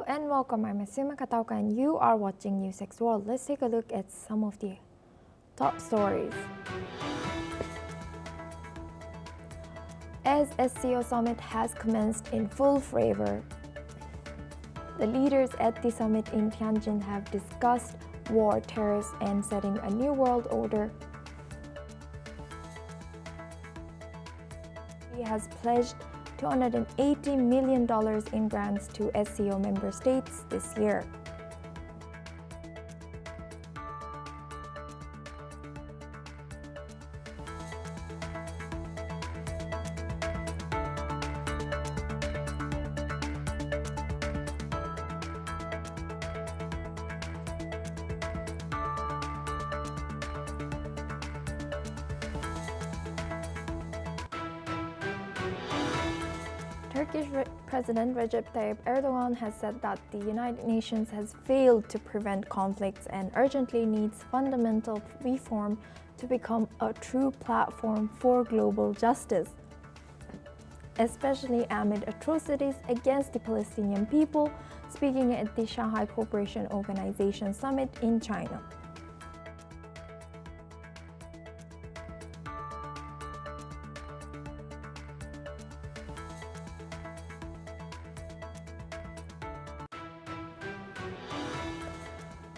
and welcome. I'm Asuma Katauka and you are watching NewsX World. Let's take a look at some of the top stories. As SCO summit has commenced in full fervor, the leaders at the summit in Tianjin have discussed war, terrorists, and setting a new world order. He has pledged $280 million in grants to SCO member states this year. Turkish President Recep Tayyip Erdogan has said that the United Nations has failed to prevent conflicts and urgently needs fundamental reform to become a true platform for global justice, especially amid atrocities against the Palestinian people, speaking at the Shanghai Cooperation Organization Summit in China.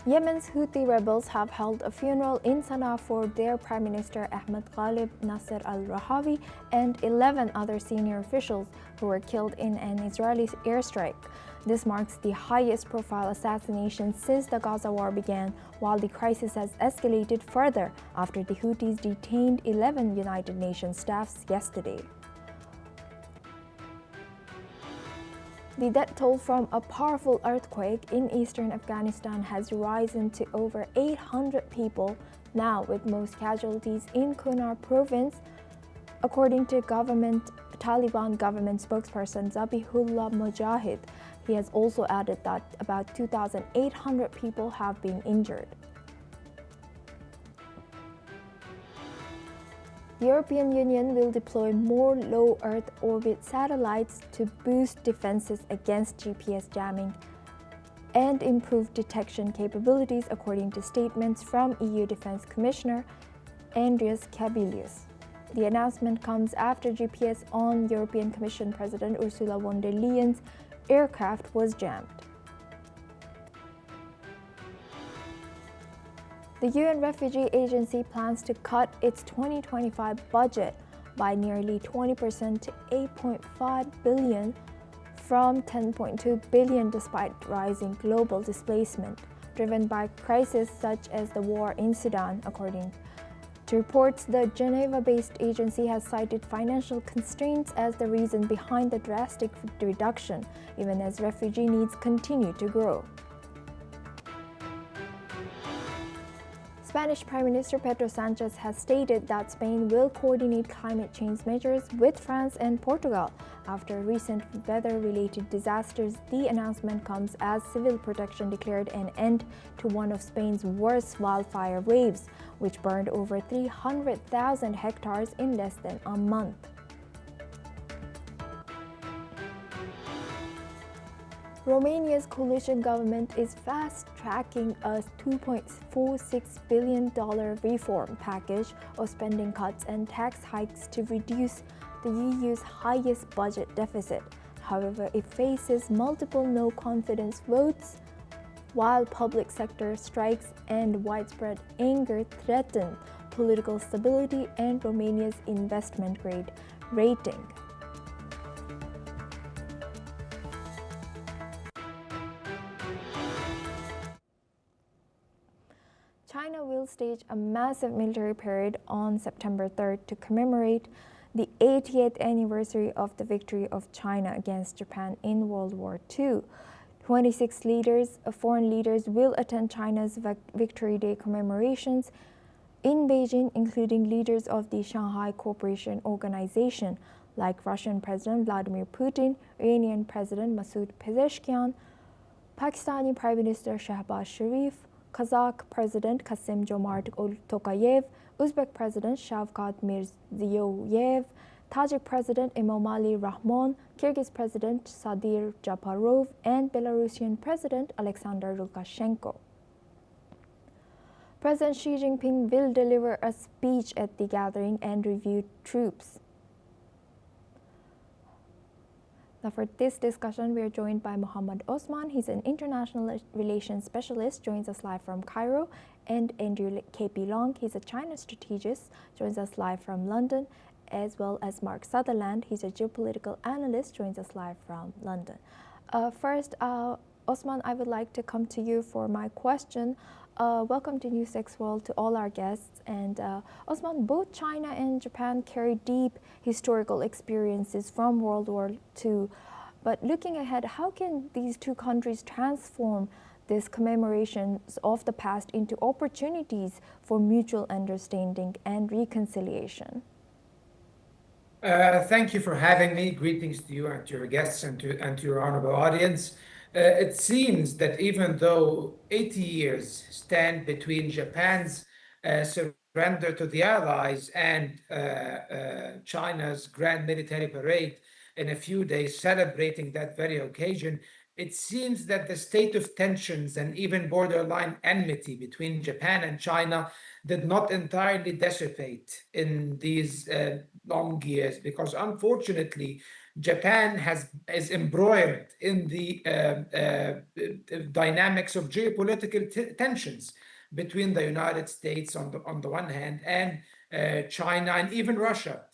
Yemen's Houthi rebels have held a funeral in Sana'a for their Prime Minister Ahmed Ghalib Nasser al-Rahawi and 11 other senior officials who were killed in an Israeli airstrike. This marks the highest-profile assassination since the Gaza war began, while the crisis has escalated further after the Houthis detained 11 United Nations staffs yesterday. The death toll from a powerful earthquake in eastern Afghanistan has risen to over 800 people now, with most casualties in Kunar province, according to Taliban government spokesperson Zabihullah Mujahid. He has also added that about 2,800 people have been injured. The European Union will deploy more low Earth orbit satellites to boost defenses against GPS jamming and improve detection capabilities, according to statements from EU Defense Commissioner Andrius Kabilius. The announcement comes after GPS on European Commission President Ursula von der Leyen's aircraft was jammed. The UN Refugee Agency plans to cut its 2025 budget by nearly 20% to $8.5 billion from $10.2 billion, despite rising global displacement, driven by crises such as the war in Sudan. According to reports, the Geneva-based agency has cited financial constraints as the reason behind the drastic reduction, even as refugee needs continue to grow. Spanish Prime Minister Pedro Sanchez has stated that Spain will coordinate climate change measures with France and Portugal after recent weather-related disasters. The announcement comes as civil protection declared an end to one of Spain's worst wildfire waves, which burned over 300,000 hectares in less than a month. Romania's coalition government is fast-tracking a $2.46 billion reform package of spending cuts and tax hikes to reduce the EU's highest budget deficit. However, it faces multiple no-confidence votes, while public sector strikes and widespread anger threaten political stability and Romania's investment-grade rating. China will stage a massive military parade on September 3rd to commemorate the 80th anniversary of the victory of China against Japan in World War II. 26 foreign leaders will attend China's Victory Day commemorations in Beijing, including leaders of the Shanghai Cooperation Organization, like Russian President Vladimir Putin, Iranian President Masoud Pezeshkian, Pakistani Prime Minister Shehbaz Sharif, Kazakh President Kassym-Jomart Tokayev, Uzbek President Shavkat Mirziyoyev, Tajik President Emomali Rahmon, Kyrgyz President Sadir Japarov, and Belarusian President Alexander Lukashenko. President Xi Jinping will deliver a speech at the gathering and review troops. Now for this discussion, we are joined by Mohammed Osman. He's an international relations specialist, joins us live from Cairo, and Andrew KP Long. He's a China strategist, joins us live from London, as well as Mark Sutherland. He's a geopolitical analyst, joins us live from London. First, Osman, I would like to come to you for my question. Welcome to NewsX World to all our guests. And Osman, both China and Japan carry deep historical experiences from World War II. But looking ahead, how can these two countries transform these commemorations of the past into opportunities for mutual understanding and reconciliation? Thank you for having me. Greetings to you and to your guests and to your honorable audience. It seems that even though 80 years stand between Japan's surrender to the Allies and China's grand military parade in a few days celebrating that very occasion, it seems that the state of tensions and even borderline enmity between Japan and China did not entirely dissipate in these long years, because unfortunately, Japan is embroiled in the dynamics of geopolitical tensions between the United States on the one hand and China and even Russia.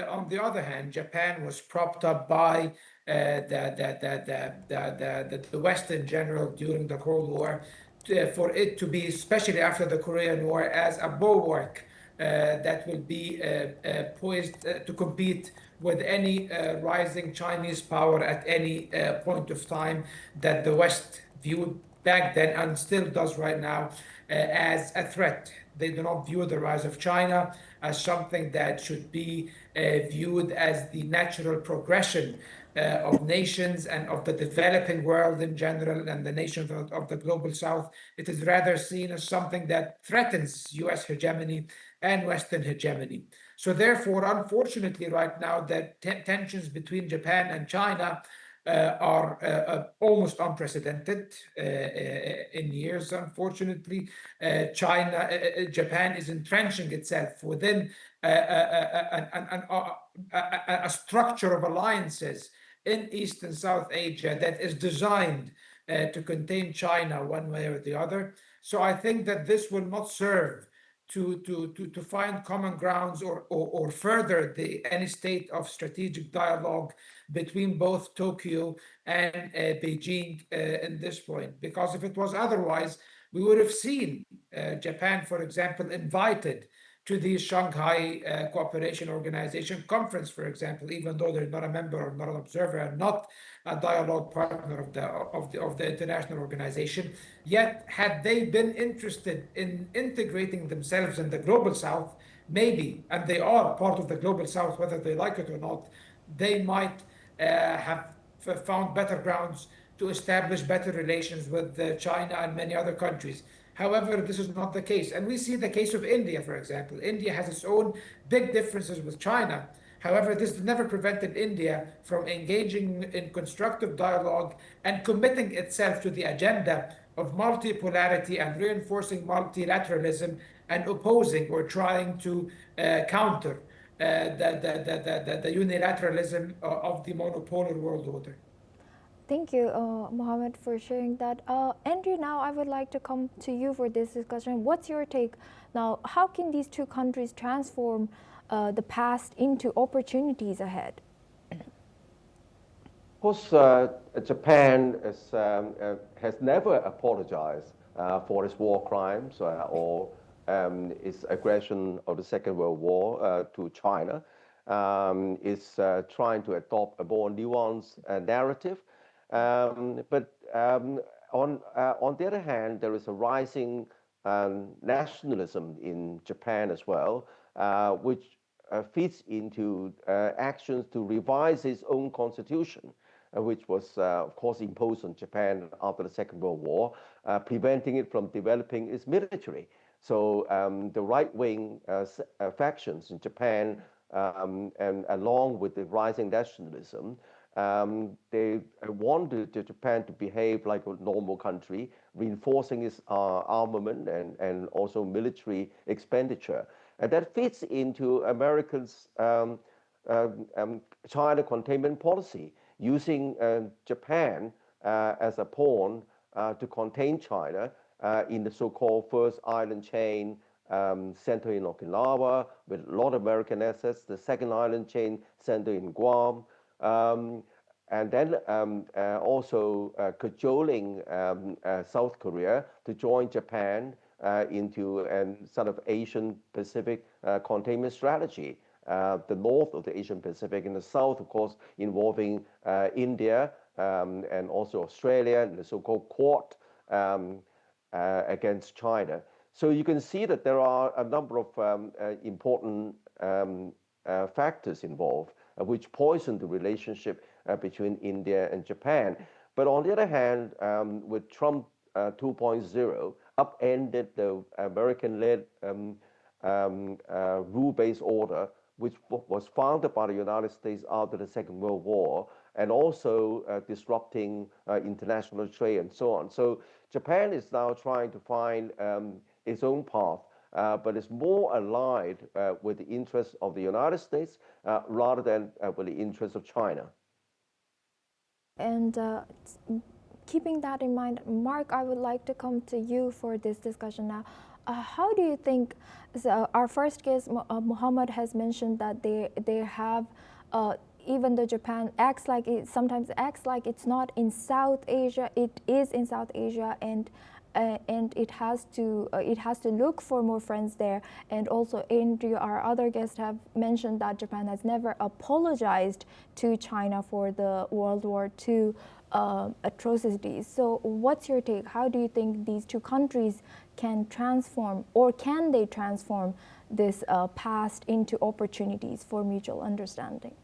On the other hand, Japan was propped up by the West in general during the Cold War, for it to be, especially after the Korean War, as a bulwark that will be poised to compete with any rising Chinese power at any point of time that the West viewed back then and still does right now as a threat. They do not view the rise of China as something that should be viewed as the natural progression of nations and of the developing world in general and the nations of the global south. It is rather seen as something that threatens US hegemony and Western hegemony. So therefore, unfortunately, right now, the tensions between Japan and China are almost unprecedented in years. Unfortunately, Japan is entrenching itself within a structure of alliances in East and South Asia that is designed to contain China one way or the other. So I think that this will not serve to find common grounds or further any state of strategic dialogue between both Tokyo and Beijing in this point. Because if it was otherwise, we would have seen Japan, for example, invited to the Shanghai Cooperation Organization conference, for example, even though they're not a member or not an observer and not a dialogue partner of the international organization. Yet, had they been interested in integrating themselves in the global south, maybe, and they are part of the global south, whether they like it or not, they might have found better grounds to establish better relations with China and many other countries. However, this is not the case. And we see the case of India, for example. India has its own big differences with China. However, this never prevented India from engaging in constructive dialogue and committing itself to the agenda of multipolarity and reinforcing multilateralism and opposing or trying to counter the unilateralism of the monopolar world order. Thank you, Mohammed, for sharing that. Andrew, now I would like to come to you for this discussion. What's your take? Now, how can these two countries transform the past into opportunities ahead? Of course, Japan has never apologized for its war crimes or its aggression of the Second World War to China. It's trying to adopt a more nuanced narrative. But on the other hand, there is a rising nationalism in Japan as well, which fits into actions to revise its own constitution, which was, of course, imposed on Japan after the Second World War, preventing it from developing its military. So the right-wing factions in Japan and along with the rising nationalism, they wanted Japan to behave like a normal country, reinforcing its armament and also military expenditure. And that fits into Americans' China containment policy, using Japan as a pawn to contain China in the so-called first island chain center in Okinawa with a lot of American assets, the second island chain center in Guam, and then also cajoling South Korea to join Japan into a sort of Asian Pacific containment strategy. The north of the Asian Pacific and the south, of course, involving India and also Australia and the so-called Quad against China. So you can see that there are a number of important factors involved, which poison the relationship between India and Japan. But on the other hand, with Trump 2.0, upended the American-led rule-based order, which was founded by the United States after the Second World War, and also disrupting international trade and so on. So Japan is now trying to find its own path, but it's more aligned with the interests of the United States rather than with the interests of China. And keeping that in mind, Mark, I would like to come to you for this discussion now. How do you think, so our first guest, Muhammad, has mentioned that they have, even though Japan acts like it sometimes acts like it's not in South Asia, it is in South Asia, and it has to look for more friends there. And also, Andrew, our other guests, have mentioned that Japan has never apologized to China for the World War II atrocities. So what's your take? How do you think these two countries can transform, or can they transform this past into opportunities for mutual understanding?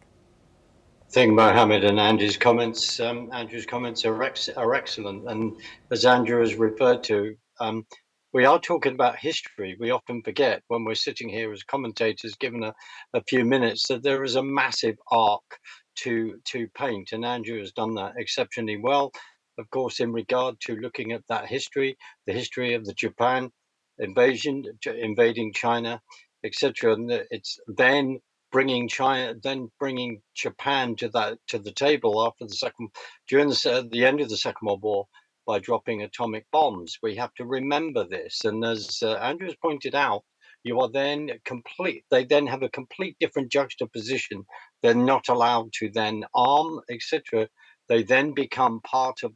I think Mohammed and Andrew's comments are excellent. And as Andrew has referred to, we are talking about history. We often forget when we're sitting here as commentators, given a few minutes, that there is a massive arc to paint. And Andrew has done that exceptionally well. Of course, in regard to looking at that history, the history of the Japan invading China, etc. And it's then bringing Japan to the table during the end of the Second World War by dropping atomic bombs. We have to remember this, and as Andrew has pointed out, they then have a complete different juxtaposition. They're not allowed to then arm, etc. They then become part of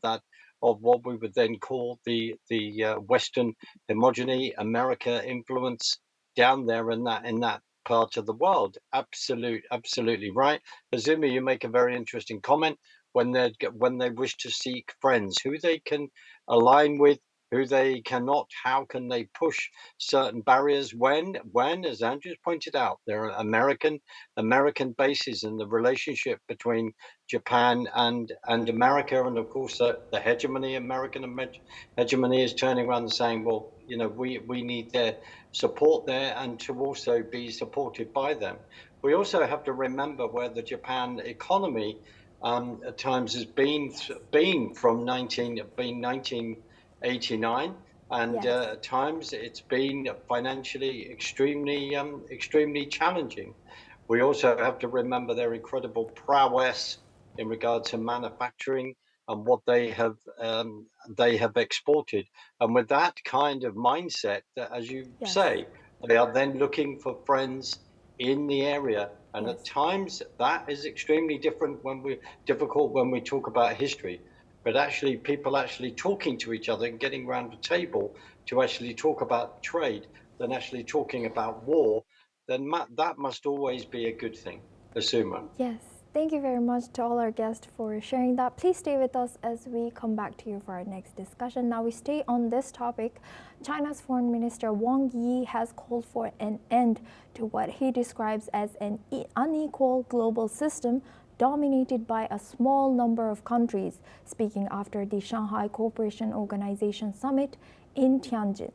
what we would then call the Western homogeny, America influence down there in that part of the world. Absolutely right. Azumi, you make a very interesting comment when they wish to seek friends, who they can align with, who they cannot, how can they push certain barriers when, as Andrew's pointed out, there are American bases, and the relationship between Japan and America, and of course the American hegemony is turning around and saying, well, we need their support there, and to also be supported by them. We also have to remember where the Japan economy at times has been from 1989, and yes. At times it's been financially extremely challenging. We also have to remember their incredible prowess in regard to manufacturing and what they have exported. And with that kind of mindset, that, as you yes. say, they are then looking for friends in the area. And yes. At times that is extremely difficult when we talk about history. But actually, people actually talking to each other and getting around a table to actually talk about trade than actually talking about war, then that must always be a good thing. Asuma. Yes. Thank you very much to all our guests for sharing that. Please stay with us as we come back to you for our next discussion. Now we stay on this topic. China's Foreign Minister Wang Yi has called for an end to what he describes as an unequal global system dominated by a small number of countries, speaking after the Shanghai Cooperation Organization Summit in Tianjin.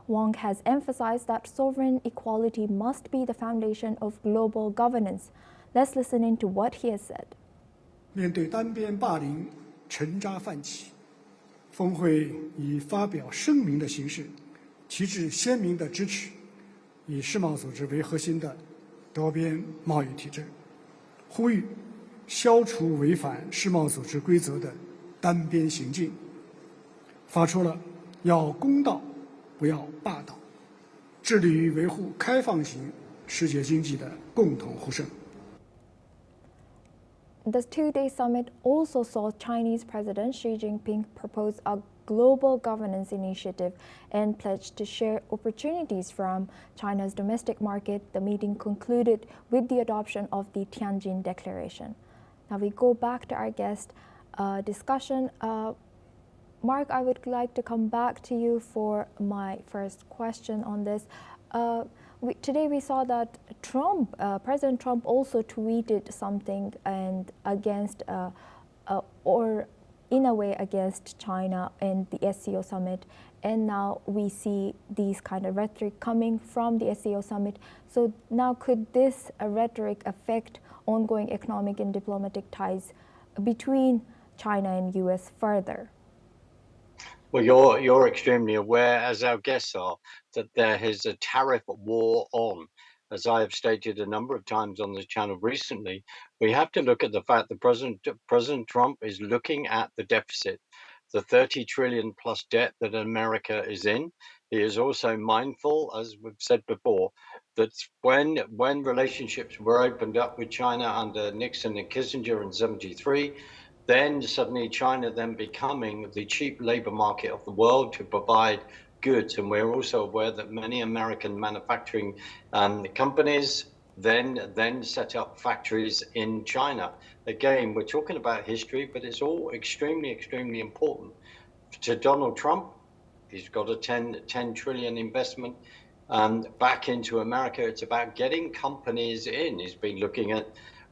Wang has emphasized that sovereign equality must be the foundation of global governance. Let's listen into what he has said. 面对单边霸凌沉渣泛起，峰会以发表声明的形式，旗帜鲜明地支持以世贸组织为核心的多边贸易体制，呼吁消除违反世贸组织规则的单边行径，发出了要公道不要霸道，致力于维护开放型世界经济的共同呼声。The two-day summit also saw Chinese President Xi Jinping propose a global governance initiative and pledge to share opportunities from China's domestic market. The meeting concluded with the adoption of the Tianjin Declaration. Now we go back to our guest discussion. Mark, I would like to come back to you for my first question on this. Today we saw that President Trump also tweeted something and against, or in a way against China and the SCO summit. And now we see these kind of rhetoric coming from the SCO summit. So now could this rhetoric affect ongoing economic and diplomatic ties between China and US further? Well, you're extremely aware, as our guests are, that there is a tariff war on. As I have stated a number of times on this channel recently, we have to look at the fact that President Trump is looking at the deficit, the 30 trillion plus debt that America is in. He is also mindful, as we've said before, that when relationships were opened up with China under Nixon and Kissinger in '73, then suddenly China then becoming the cheap labor market of the world to provide goods. And we're also aware that many American manufacturing companies then set up factories in China. Again, we're talking about history, but it's all extremely, extremely important. To Donald Trump, he's got a 10 trillion investment back into America. It's about getting companies in. He's been looking at,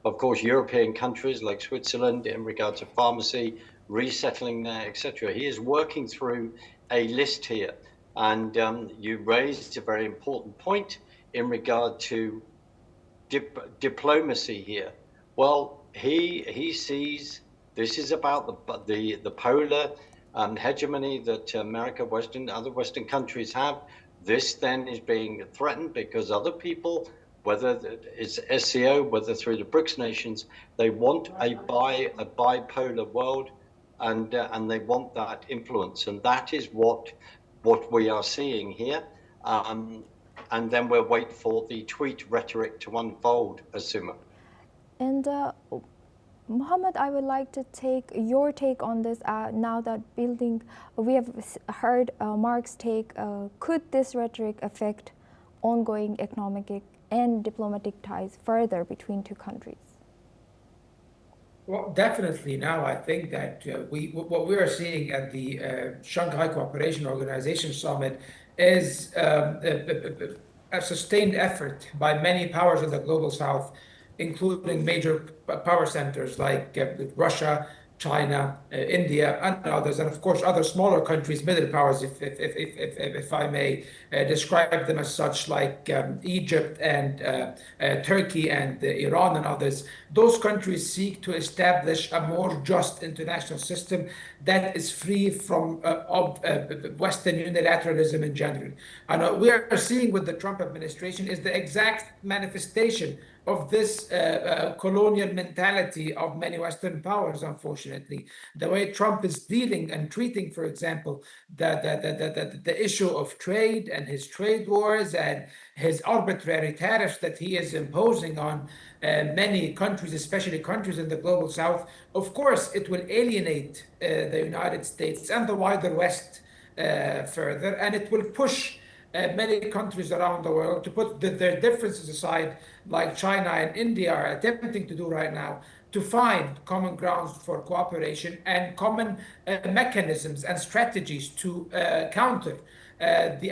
of course, European countries like Switzerland in regard to pharmacy, resettling there, etc. He is working through a list here. And you raised a very important point in regard to diplomacy here. Well, he sees this is about the polar hegemony that America, other Western countries have. This then is being threatened because other people, whether it's SCO, whether through the BRICS nations, they want a bipolar world, and they want that influence, and that is what we are seeing here. And then we'll wait for the tweet rhetoric to unfold, Asuma. And Mohammed, I would like to take your take on this now that we have heard Mark's take. Could this rhetoric affect ongoing economic and diplomatic ties further between two countries? Well, definitely now I think that what we are seeing at the Shanghai Cooperation Organization Summit is a sustained effort by many powers of the Global South, including major power centers like Russia, China, India, and others, and of course other smaller countries, middle powers, if I may describe them as such, like Egypt and Turkey and Iran and others. Those countries seek to establish a more just international system that is free from Western unilateralism in general. And what we are seeing with the Trump administration is the exact manifestation of this colonial mentality of many Western powers, unfortunately. The way Trump is dealing and treating, for example, the issue of trade and his trade wars and his arbitrary tariffs that he is imposing on many countries, especially countries in the Global South, of course, it will alienate the United States and the wider West further, and it will push many countries around the world to put their differences aside, like China and India are attempting to do right now, to find common grounds for cooperation and common mechanisms and strategies to counter the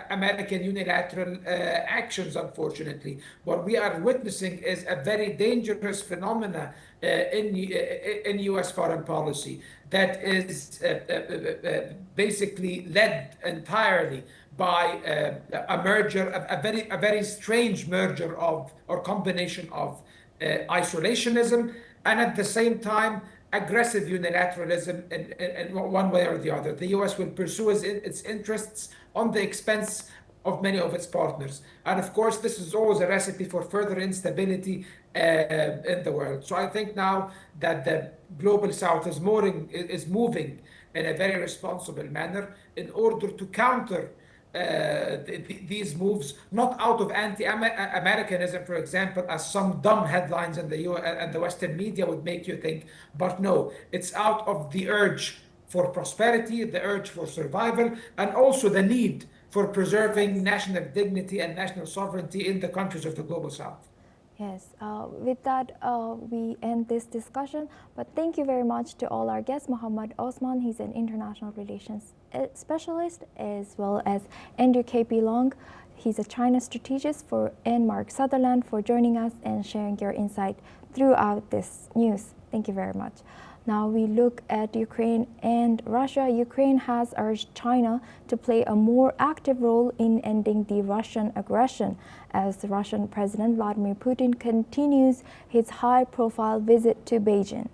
American unilateral actions, unfortunately. What we are witnessing is a very dangerous phenomena in US foreign policy that is basically led entirely by a merger, a very strange merger of, or combination of isolationism and at the same time aggressive unilateralism in one way or the other. The US will pursue its interests on the expense of many of its partners. And of course, this is always a recipe for further instability in the world. So I think now that the global south is moving in a very responsible manner in order to counter these moves, not out of anti-Americanism, for example, as some dumb headlines in the US and the Western media would make you think, but no, it's out of the urge for prosperity, the urge for survival, and also the need for preserving national dignity and national sovereignty in the countries of the global south. Yes, with that, we end this discussion. But thank you very much to all our guests. Mohammad Osman, he's an international relations specialist, as well as Andrew K.P. Long. He's a China strategist, and Mark Sutherland for joining us and sharing your insight throughout this news. Thank you very much. Now we look at Ukraine and Russia. Ukraine has urged China to play a more active role in ending the Russian aggression as the Russian President Vladimir Putin continues his high-profile visit to Beijing.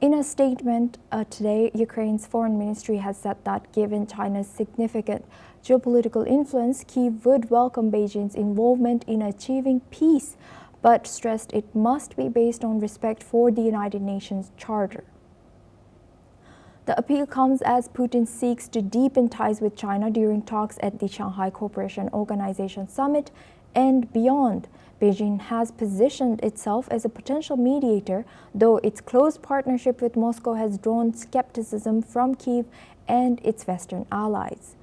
In a statement today, Ukraine's foreign ministry has said that given China's significant geopolitical influence, Kyiv would welcome Beijing's involvement in achieving peace, but stressed it must be based on respect for the United Nations Charter. The appeal comes as Putin seeks to deepen ties with China during talks at the Shanghai Cooperation Organization Summit and beyond. Beijing has positioned itself as a potential mediator, though its close partnership with Moscow has drawn skepticism from Kyiv and its Western allies.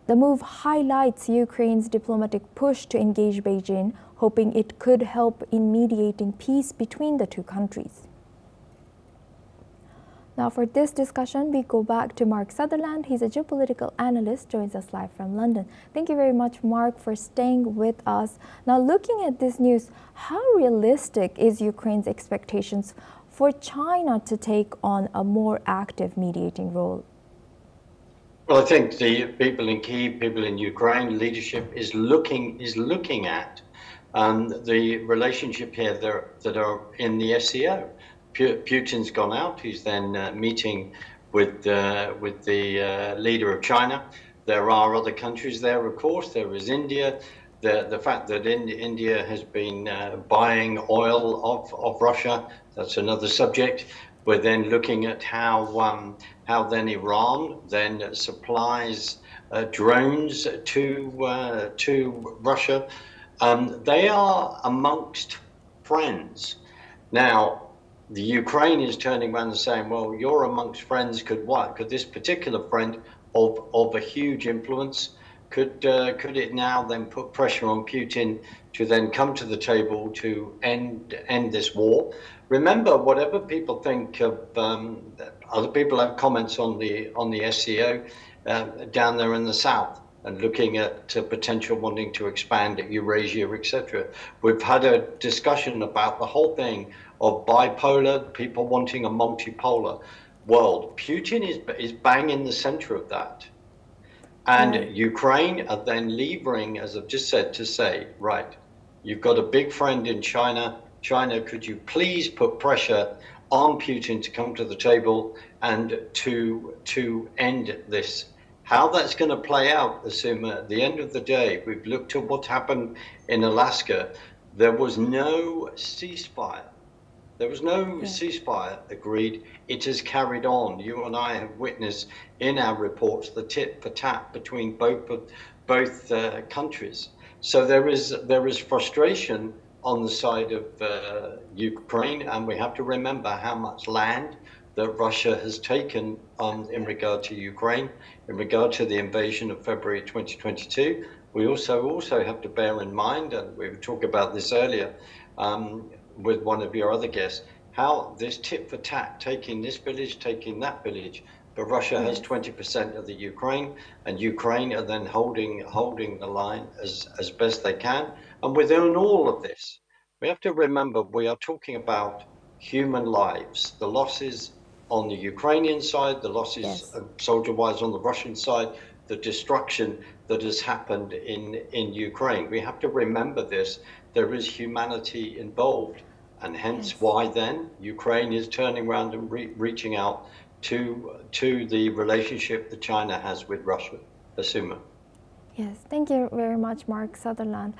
The move highlights Ukraine's diplomatic push to engage Beijing, hoping it could help in mediating peace between the two countries. Now for this discussion, we go back to Mark Sutherland. He's a geopolitical analyst, joins us live from London. Thank you very much, Mark, for staying with us. Now looking at this news, how realistic is Ukraine's expectations for China to take on a more active mediating role? Well, I think the people in Kyiv, people in Ukraine, leadership is looking at the relationship here that are in the SCO. Putin's gone out. He's then meeting with the leader of China. There are other countries there, of course. There is India. The fact that India has been buying oil of Russia, that's another subject. We're then looking at how then Iran then supplies drones to Russia. They are amongst friends. Now, the Ukraine is turning around and saying, well, you're amongst friends, could what? Could this particular friend of a huge influence, could it now then put pressure on Putin to then come to the table to end this war? Remember, whatever people think of, other people have comments on the SCO down there in the south, and looking at potential wanting to expand at Eurasia, etc. We've had a discussion about the whole thing of bipolar, people wanting a multipolar world. Putin is bang in the center of that. And Ukraine are then levering, as I've just said, to say, right, you've got a big friend in China. China, could you please put pressure on Putin to come to the table and to end this? How that's going to play out, Asuma, at the end of the day, we've looked at what happened in Alaska. There was no ceasefire. There was no ceasefire agreed. It has carried on. You and I have witnessed in our reports the tit for tat between both countries. So there is frustration on the side of Ukraine, and we have to remember how much land that Russia has taken in regard to Ukraine, in regard to the invasion of February 2022. We also have to bear in mind, and we were talking about this earlier with one of your other guests, how this tit for tat, taking this village, taking that village, but Russia has 20% of the Ukraine, and Ukraine are then holding the line as best they can. And within all of this, we have to remember we are talking about human lives, the losses on the Ukrainian side, the losses soldier-wise on the Russian side, the destruction that has happened in Ukraine. We have to remember this. There is humanity involved, and hence why then Ukraine is turning around and reaching out to the relationship that China has with Russia. Asuma. Yes, thank you very much, Mark Sutherland,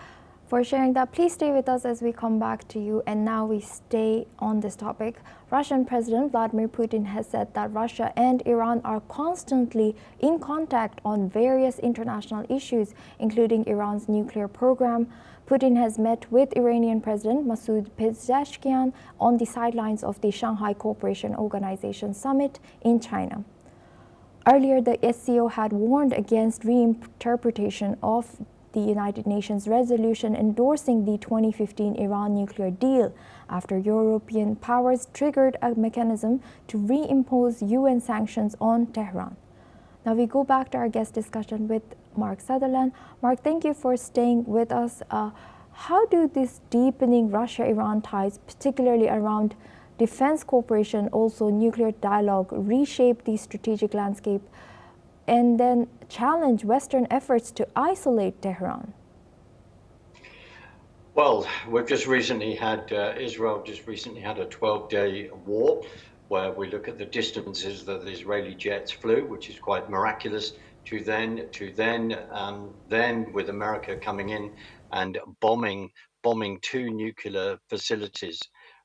for sharing that. Please stay with us as we come back to you. And now we stay on this topic. Russian President Vladimir Putin has said that Russia and Iran are constantly in contact on various international issues, including Iran's nuclear program. Putin has met with Iranian President Masoud Pezeshkian on the sidelines of the Shanghai Cooperation Organization summit in China. Earlier, the SCO had warned against reinterpretation of the United Nations resolution endorsing the 2015 Iran nuclear deal after European powers triggered a mechanism to reimpose UN sanctions on Tehran. Now we go back to our guest discussion with Mark Sutherland. Mark, thank you for staying with us. How do this deepening Russia-Iran ties, particularly around defense cooperation, also nuclear dialogue, reshape the strategic landscape and then challenge Western efforts to isolate Tehran? Well, we've just recently had, Israel just recently had a 12-day war where we look at the distances that the Israeli jets flew, which is quite miraculous, to then with America coming in and bombing two nuclear facilities.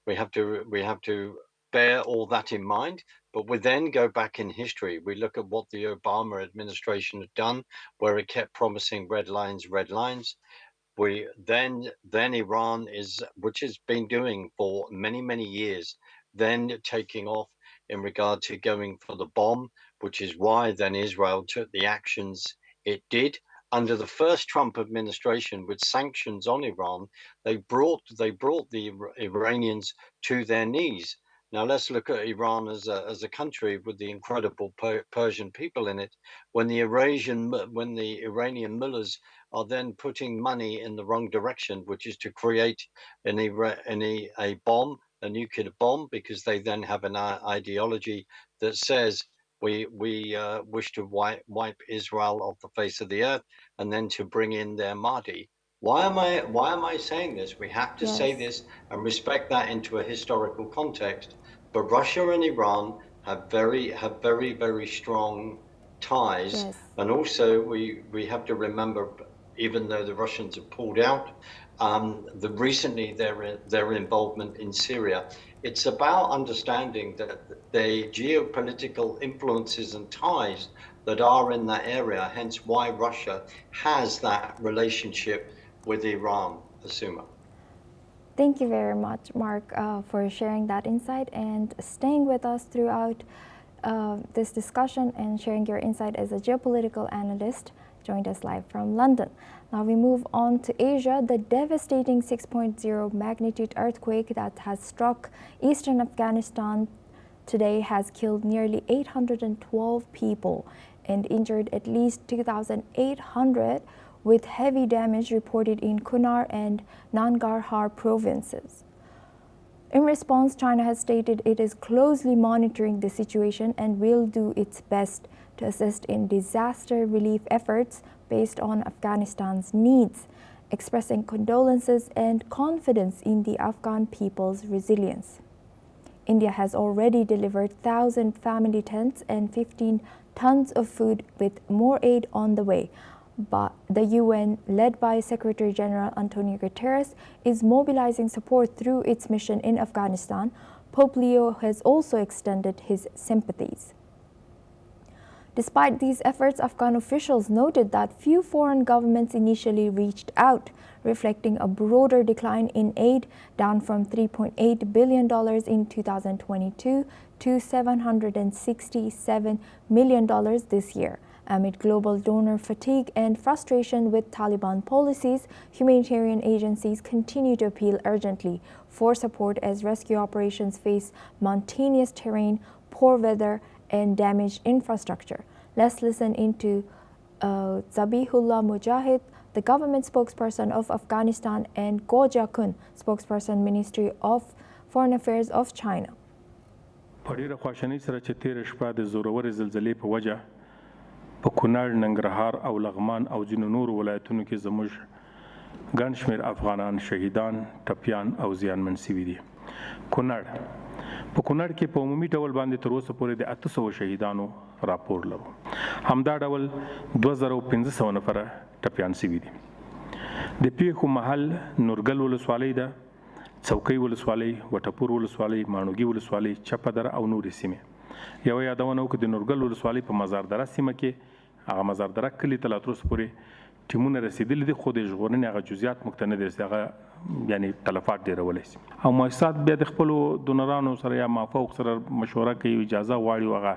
We have to bear all that in mind, but we then go back in history. We look at what the Obama administration had done, where it kept promising red lines. We then Iran which has been doing for many years, then taking off in regard to going for the bomb, which is why then Israel took the actions it did. Under the first Trump administration, with sanctions on Iran, they brought the Iranians to their knees. Now let's look at Iran as a country with the incredible Persian people in it. When the Iranian mullahs are then putting money in the wrong direction, which is to create a bomb, a nuclear bomb, because they then have an ideology that says we wish to wipe Israel off the face of the earth and then to bring in their Mahdi. Why am I saying this? We have to say this and respect that into a historical context. But Russia and Iran have very strong ties, and also we have to remember, even though the Russians have pulled out, recently their involvement in Syria. It's about understanding that the geopolitical influences and ties that are in that area, hence why Russia has that relationship with Iran. Asuma. Thank you very much, Mark, for sharing that insight and staying with us throughout this discussion and sharing your insight as a geopolitical analyst. Joined us live from London. Now we move on to Asia. The devastating 6.0 magnitude earthquake that has struck eastern Afghanistan today has killed nearly 812 people and injured at least 2,800, with heavy damage reported in Kunar and Nangarhar provinces. In response, China has stated it is closely monitoring the situation and will do its best to assist in disaster relief efforts based on Afghanistan's needs, expressing condolences and confidence in the Afghan people's resilience. India has already delivered 1,000 family tents and 15 tons of food, with more aid on the way. But the UN, led by Secretary General Antonio Guterres, is mobilizing support through its mission in Afghanistan. Pope Leo has also extended his sympathies. Despite these efforts, Afghan officials noted that few foreign governments initially reached out, reflecting a broader decline in aid, down from $3.8 billion in 2022 to $767 million this year. Amid global donor fatigue and frustration with Taliban policies, humanitarian agencies continue to appeal urgently for support as rescue operations face mountainous terrain, poor weather and damaged infrastructure. Let's listen into Zabihullah Mujahid, the government spokesperson of Afghanistan, and Go Jia-kun, spokesperson, Ministry of Foreign Affairs of China. په ډیره خواشینۍ سره چې تېره شپه د زورورې زلزلې په وجه په کونړ، ننګرهار او لغمان او ځینو نورو ولایتونو کې زموږ ګڼ شمېر افغانان شهیدان، ټپیان او زیانمن سوي دي. په کونړ کې په عمومي ډول باندې تر اوسه پورې د 800 شهیدانو راپور لرو. همدا ډول 2500 نفره ټپیان سوي دي. د پیښو محل نورګل ولسوالۍ ده، څوکۍ ولسوالۍ، وټپور ولسوالۍ، ماڼوګي ولسوالۍ، چپه دره او نورې سیمې. یوه یادونه وکړو د نورګل ولسوالۍ په مزاردره سیمه کې هغه مزاردره کلي ته لا تر اوسه پورې ټیمونه رسېدلي دي، خو د ژغورنې هغه جزئیات موږ ته نه دي رسېدلي، هغه یعنې تلفات ډېرولی شي. او مؤسسات بیا د خپلو دونرانو سره یا مافوق سره مشوره کوي، اجازه غواړي، هغه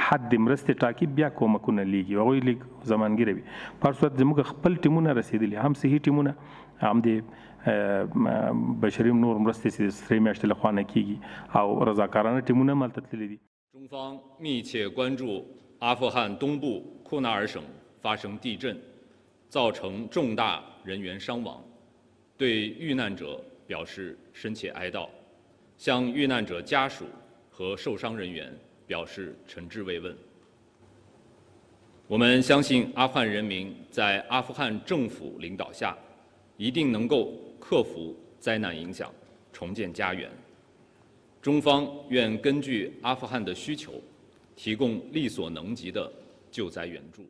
حد د مرستې ټاکي، بیا کومکونه لیږي، هغوی لږ زمانګیره وي. په هر صورت زموږ خپل ټیمونه رسېدلي، هم صحي ټیمونه، هم د بشري نور مرستې چې د سرې میاشتې لخوا نه کېږي، او رضاکارانه ټیمونه هم هلته تللي دي. 中方密切关注阿富汗东部库纳尔省发生地震，造成重大人员伤亡，对遇难者表示深切哀悼，向遇难者家属和受伤人员表示诚挚慰问。我们相信阿富汗人民在阿富汗政府领导下，一定能够克服灾难影响，重建家园。中方愿根据阿富汗的需求，提供力所能及的救灾援助。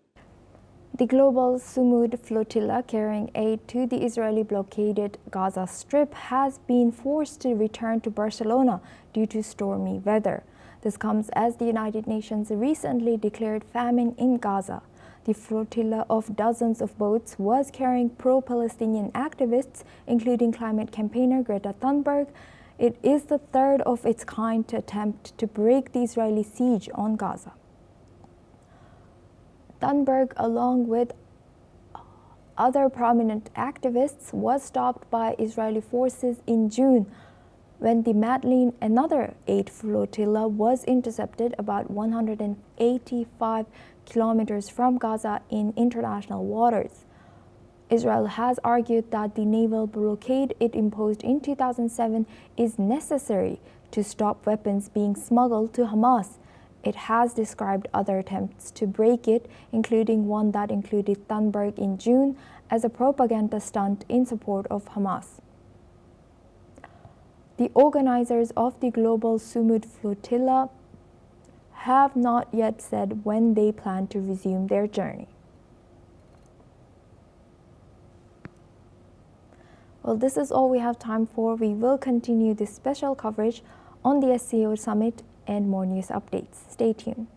The Global Sumud Flotilla carrying aid to the Israeli blockaded Gaza Strip has been forced to return to Barcelona due to stormy weather. This comes as the United Nations recently declared famine in Gaza. The flotilla of dozens of boats was carrying pro-Palestinian activists, including climate campaigner Greta Thunberg. It is the third of its kind to attempt to break the Israeli siege on Gaza. Thunberg, along with other prominent activists, was stopped by Israeli forces in June when the Madlin, another aid flotilla, was intercepted about 185 kilometers from Gaza in international waters. Israel has argued that the naval blockade it imposed in 2007 is necessary to stop weapons being smuggled to Hamas. It has described other attempts to break it, including one that included Thunberg in June, as a propaganda stunt in support of Hamas. The organizers of the Global Sumud Flotilla have not yet said when they plan to resume their journey. Well, this is all we have time for. We will continue this special coverage on the SCO Summit and more news updates. Stay tuned.